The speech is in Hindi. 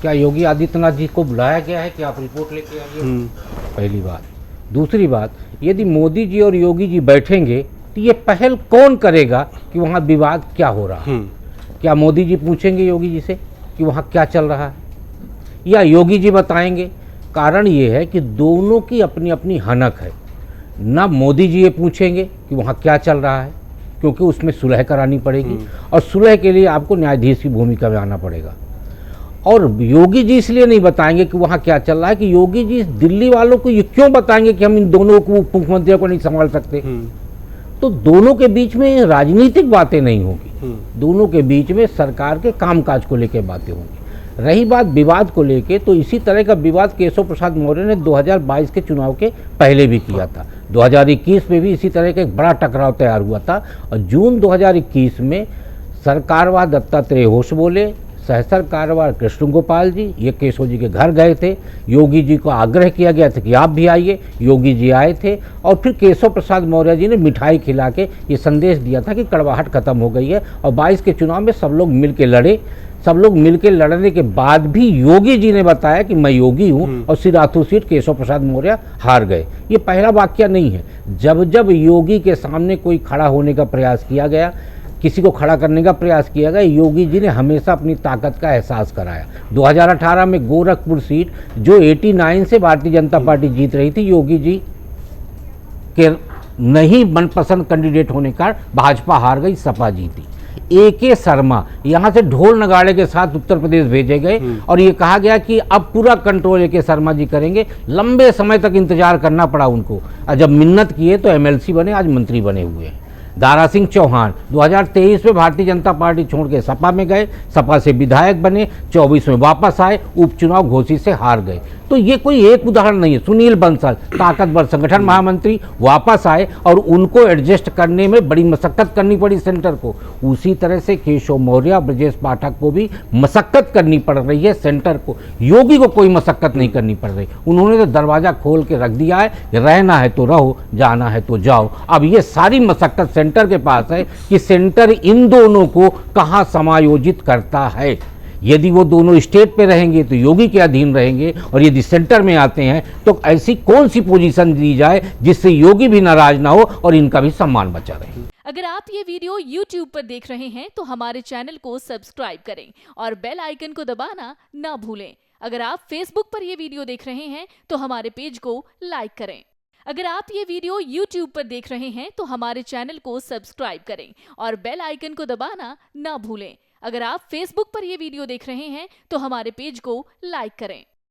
क्या योगी आदित्यनाथ जी को बुलाया गया है कि आप रिपोर्ट लेके आइए? पहली बात। दूसरी बात, यदि मोदी जी और योगी जी बैठेंगे तो ये पहल कौन करेगा कि वहाँ विवाद क्या हो रहा है? क्या मोदी जी पूछेंगे योगी जी से कि वहाँ क्या चल रहा है, या योगी जी बताएंगे? कारण ये है कि दोनों की अपनी अपनी हनक है। ना मोदी जी ये पूछेंगे कि वहाँ क्या चल रहा है, क्योंकि उसमें सुलह करानी पड़ेगी और सुलह के लिए आपको न्यायाधीश की भूमिका में आना पड़ेगा। और योगी जी इसलिए नहीं बताएंगे कि वहाँ क्या चल रहा है कि योगी जी दिल्ली वालों को ये क्यों बताएंगे कि हम इन दोनों को, मुख्यमंत्रियों को नहीं संभाल सकते। तो दोनों के बीच में राजनीतिक बातें नहीं होगी, दोनों के बीच में सरकार के कामकाज को लेकर बातें होंगी। रही बात विवाद को लेके, तो इसी तरह का विवाद केशव प्रसाद मौर्य ने 2022 के चुनाव के पहले भी किया था। 2021 में भी इसी तरह का एक बड़ा टकराव तैयार हुआ था और जून 2021 में सरकारवाह दत्तात्रेय घोष बोले, सहसरकारवाह कृष्ण गोपाल जी ये केशव जी के घर गए थे। योगी जी को आग्रह किया गया था कि आप भी आइए, योगी जी आए थे और फिर केशव प्रसाद मौर्य जी ने मिठाई खिला के ये संदेश दिया था कि कड़वाहट खत्म हो गई है। और 22 के चुनाव में सब लोग मिल के लड़े। सब लोग मिलकर लड़ने के बाद भी योगी जी ने बताया कि मैं योगी हूँ और सिराथू सीट केशव प्रसाद मौर्य हार गए। ये पहला वाकया नहीं है। जब जब योगी के सामने कोई खड़ा होने का प्रयास किया गया, किसी को खड़ा करने का प्रयास किया गया, योगी जी ने हमेशा अपनी ताकत का एहसास कराया। 2018 में गोरखपुर सीट जो 89 से भारतीय जनता पार्टी जीत रही थी, योगी जी के नहीं मनपसंद कैंडिडेट होने का भाजपा हार गई, सपा जीती। AK शर्मा यहाँ से ढोल नगाड़े के साथ उत्तर प्रदेश भेजे गए और ये कहा गया कि अब पूरा कंट्रोल AK शर्मा जी करेंगे। लंबे समय तक इंतजार करना पड़ा उनको और जब मिन्नत किए तो MLC बने, आज मंत्री बने हुए हैं। दारा सिंह चौहान 2023 में भारतीय जनता पार्टी छोड़ के सपा में गए, सपा से विधायक बने, 24 में वापस आए, उपचुनाव घोषित से हार गए। तो ये कोई एक उदाहरण नहीं है। सुनील बंसल ताकतवर संगठन महामंत्री वापस आए और उनको एडजस्ट करने में बड़ी मशक्कत करनी पड़ी सेंटर को। उसी तरह से केशव मौर्य, ब्रजेश पाठक को भी मशक्कत करनी पड़ रही है सेंटर को। योगी को कोई मशक्कत नहीं करनी पड़ रही। उन्होंने तो दरवाजा खोल के रख दिया है, रहना है तो रहो, जाना है तो जाओ। अब ये सारी मशक्कत सेंटर के पास है कि सेंटर इन दोनों को कहाँ समायोजित करता है। यदि वो दोनों स्टेट पे रहेंगे तो योगी के अधीन रहेंगे और यदि सेंटर में आते हैं तो ऐसी कौन सी पोजीशन दी जाए जिससे योगी भी नाराज ना हो और इनका भी सम्मान बचा रहे। अगर आप ये वीडियो YouTube पर देख रहे हैं तो हमारे चैनल को सब्सक्राइब करें और बेल आइकन को दबाना ना भूलें। अगर आप Facebook पर ये वीडियो देख रहे हैं तो हमारे पेज को लाइक करें। अगर आप ये वीडियो YouTube पर देख रहे हैं तो हमारे चैनल को सब्सक्राइब करें और बेल आइकन को दबाना ना भूलें। अगर आप Facebook पर ये वीडियो देख रहे हैं तो हमारे पेज को लाइक करें।